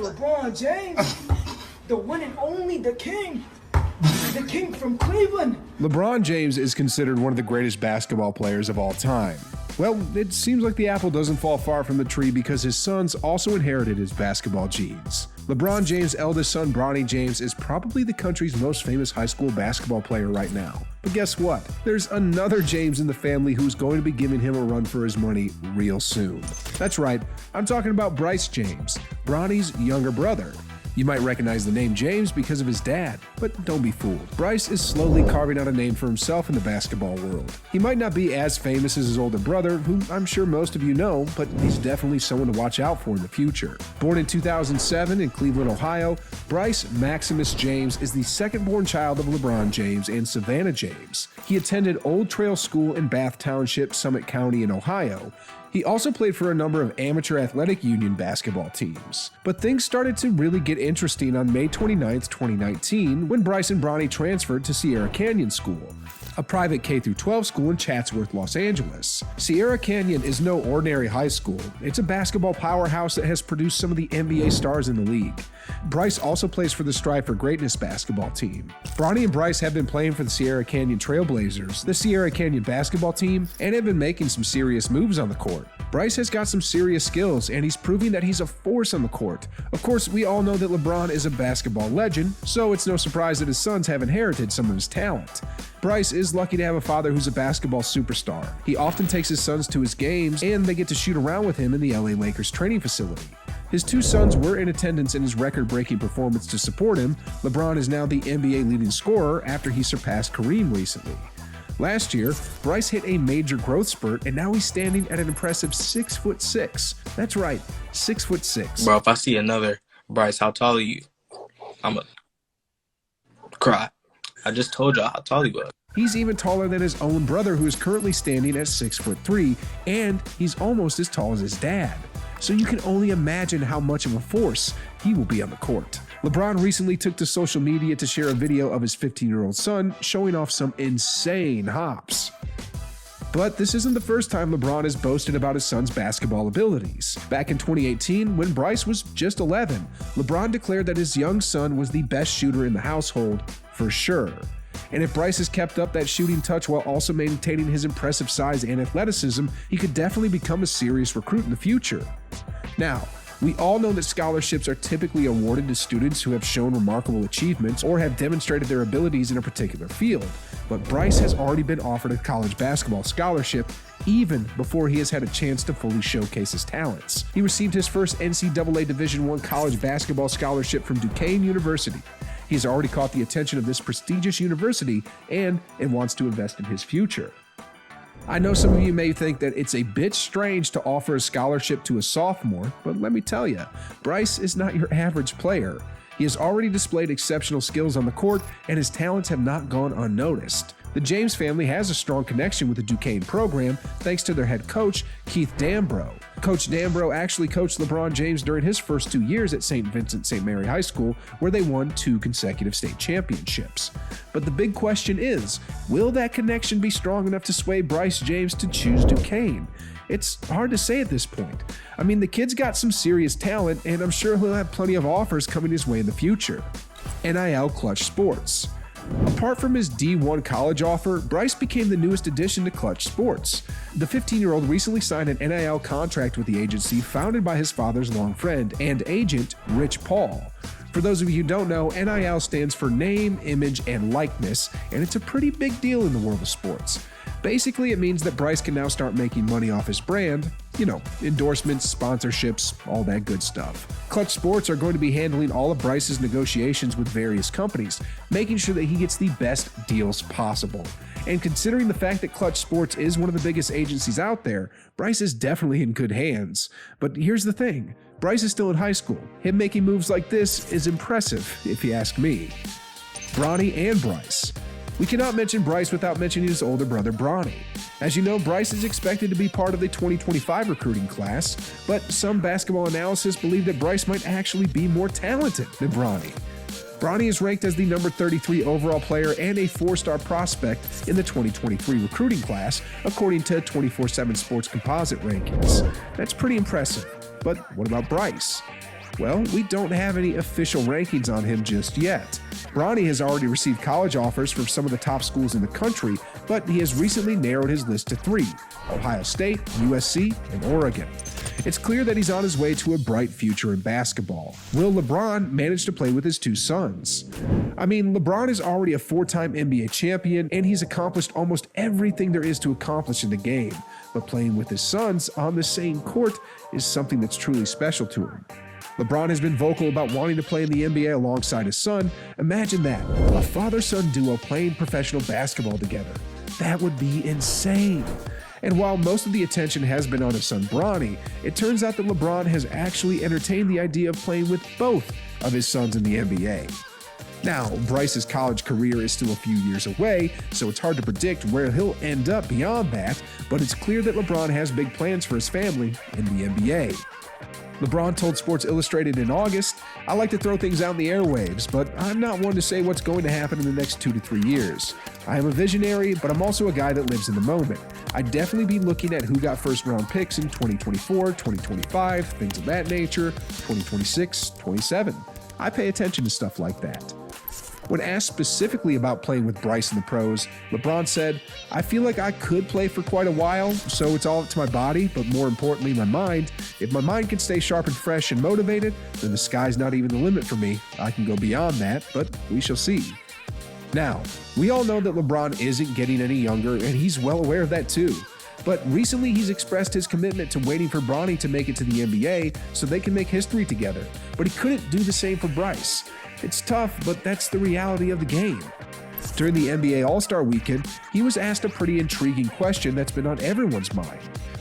LeBron James, the one and only, the king from Cleveland. LeBron James is considered one of the greatest basketball players of all time. Well, it seems like the apple doesn't fall far from the tree because his sons also inherited his basketball genes. LeBron James' eldest son, Bronny James, is probably the country's most famous high school basketball player right now. But guess what? There's another James in the family who's going to be giving him a run for his money real soon. That's right, I'm talking about Bryce James, Bronny's younger brother. You might recognize the name James because of his dad, but don't be fooled. Bryce is slowly carving out a name for himself in the basketball world. He might not be as famous as his older brother, who I'm sure most of you know, but he's definitely someone to watch out for in the future. Born in 2007 in Cleveland, Ohio, Bryce Maximus James is the second-born child of LeBron James and Savannah James. He attended Old Trail School in Bath Township, Summit County in Ohio. He also played for a number of amateur athletic union basketball teams. But things started to really get interesting on May 29, 2019, when Bryce and Bronny transferred to Sierra Canyon School, a private K-12 school in Chatsworth, Los Angeles. Sierra Canyon is no ordinary high school. It's a basketball powerhouse that has produced some of the NBA stars in the league. Bryce also plays for the Strive for Greatness basketball team. Bronny and Bryce have been playing for the Sierra Canyon Trailblazers, the Sierra Canyon basketball team, and have been making some serious moves on the court. Bryce has got some serious skills, and he's proving that he's a force on the court. Of course, we all know that LeBron is a basketball legend, so it's no surprise that his sons have inherited some of his talent. Bryce is lucky to have a father who's a basketball superstar. He often takes his sons to his games, and they get to shoot around with him in the LA Lakers training facility. His two sons were in attendance in his record-breaking performance to support him. LeBron is now the NBA leading scorer after he surpassed Kareem recently. Last year, Bryce hit a major growth spurt, and now he's standing at an impressive 6'6". That's right, 6'6". Bro, if I see another Bryce, how tall are you? I'm gonna cry. I just told y'all how tall he was. He's even taller than his own brother, who is currently standing at 6'3", and he's almost as tall as his dad. So you can only imagine how much of a force he will be on the court. LeBron recently took to social media to share a video of his 15-year-old son showing off some insane hops. But this isn't the first time LeBron has boasted about his son's basketball abilities. Back in 2018, when Bryce was just 11, LeBron declared that his young son was the best shooter in the household, for sure. And if Bryce has kept up that shooting touch while also maintaining his impressive size and athleticism, he could definitely become a serious recruit in the future. Now, we all know that scholarships are typically awarded to students who have shown remarkable achievements or have demonstrated their abilities in a particular field. But Bryce has already been offered a college basketball scholarship even before he has had a chance to fully showcase his talents. He received his first NCAA Division I college basketball scholarship from Duquesne University. He has already caught the attention of this prestigious university and wants to invest in his future. I know some of you may think that it's a bit strange to offer a scholarship to a sophomore, but let me tell you, Bryce is not your average player. He has already displayed exceptional skills on the court, and his talents have not gone unnoticed. The James family has a strong connection with the Duquesne program thanks to their head coach, Keith Dambro. Coach Dambro actually coached LeBron James during his first 2 years at St. Vincent St. Mary High School, where they won 2 consecutive state championships. But the big question is, will that connection be strong enough to sway Bryce James to choose Duquesne? It's hard to say at this point. I mean, the kid's got some serious talent, and I'm sure he'll have plenty of offers coming his way in the future. NIL Clutch Sports. Apart from his D1 college offer, Bryce became the newest addition to Clutch Sports. The 15-year-old recently signed an NIL contract with the agency founded by his father's long friend and agent, Rich Paul. For those of you who don't know, NIL stands for name, image, and likeness, and it's a pretty big deal in the world of sports. Basically, it means that Bryce can now start making money off his brand, endorsements, sponsorships, all that good stuff. Clutch Sports are going to be handling all of Bryce's negotiations with various companies, making sure that he gets the best deals possible. And considering the fact that Clutch Sports is one of the biggest agencies out there, Bryce is definitely in good hands. But here's the thing, Bryce is still in high school. Him making moves like this is impressive, if you ask me. Bronny and Bryce. We cannot mention Bryce without mentioning his older brother, Bronny. As you know, Bryce is expected to be part of the 2025 recruiting class, but some basketball analysts believe that Bryce might actually be more talented than Bronny. Bronny is ranked as the number 33 overall player and a 4-star prospect in the 2023 recruiting class, according to 24/7 Sports composite rankings. That's pretty impressive. But what about Bryce? Well, we don't have any official rankings on him just yet. Bronny has already received college offers from some of the top schools in the country, but he has recently narrowed his list to 3: Ohio State, USC, and Oregon. It's clear that he's on his way to a bright future in basketball. Will LeBron manage to play with his 2 sons? I mean, LeBron is already a 4-time NBA champion, and he's accomplished almost everything there is to accomplish in the game. But playing with his sons on the same court is something that's truly special to him. LeBron has been vocal about wanting to play in the NBA alongside his son. Imagine that, a father-son duo playing professional basketball together. That would be insane. And while most of the attention has been on his son Bronny, it turns out that LeBron has actually entertained the idea of playing with both of his sons in the NBA. Now, Bryce's college career is still a few years away, so it's hard to predict where he'll end up beyond that, but it's clear that LeBron has big plans for his family in the NBA. LeBron told Sports Illustrated in August, "I like to throw things out in the airwaves, but I'm not one to say what's going to happen in the next 2 to 3 years. I am a visionary, but I'm also a guy that lives in the moment. I'd definitely be looking at who got first-round picks in 2024, 2025, things of that nature, 2026, 27. I pay attention to stuff like that." When asked specifically about playing with Bryce in the pros, LeBron said, "I feel like I could play for quite a while, so it's all up to my body, but more importantly, my mind. If my mind can stay sharp and fresh and motivated, then the sky's not even the limit for me. I can go beyond that, but we shall see." Now, we all know that LeBron isn't getting any younger, and he's well aware of that too. But recently he's expressed his commitment to waiting for Bronny to make it to the NBA so they can make history together. But he couldn't do the same for Bryce. It's tough, but that's the reality of the game. During the NBA All-Star Weekend, he was asked a pretty intriguing question that's been on everyone's mind.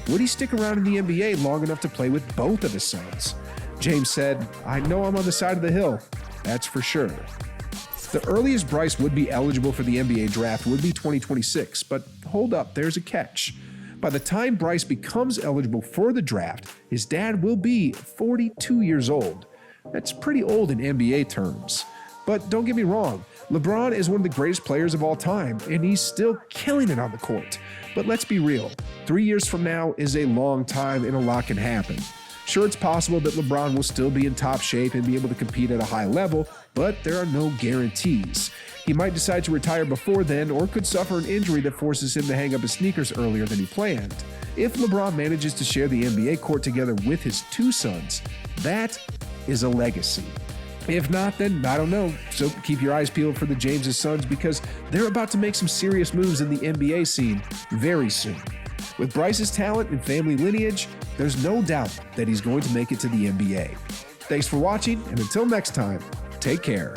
Would he stick around in the NBA long enough to play with both of his sons? James said, "I know I'm on the side of the hill, that's for sure." The earliest Bryce would be eligible for the NBA draft would be 2026, but hold up, there's a catch. By the time Bryce becomes eligible for the draft, his dad will be 42 years old. That's pretty old in NBA terms. But don't get me wrong, LeBron is one of the greatest players of all time, and he's still killing it on the court. But let's be real, 3 years from now is a long time and a lot can happen. Sure, it's possible that LeBron will still be in top shape and be able to compete at a high level, but there are no guarantees. He might decide to retire before then or could suffer an injury that forces him to hang up his sneakers earlier than he planned. If LeBron manages to share the NBA court together with his 2 sons, that is a legacy. If not, then I don't know. So keep your eyes peeled for the James' sons because they're about to make some serious moves in the NBA scene very soon. With Bryce's talent and family lineage, there's no doubt that he's going to make it to the NBA. Thanks for watching, and until next time, take care.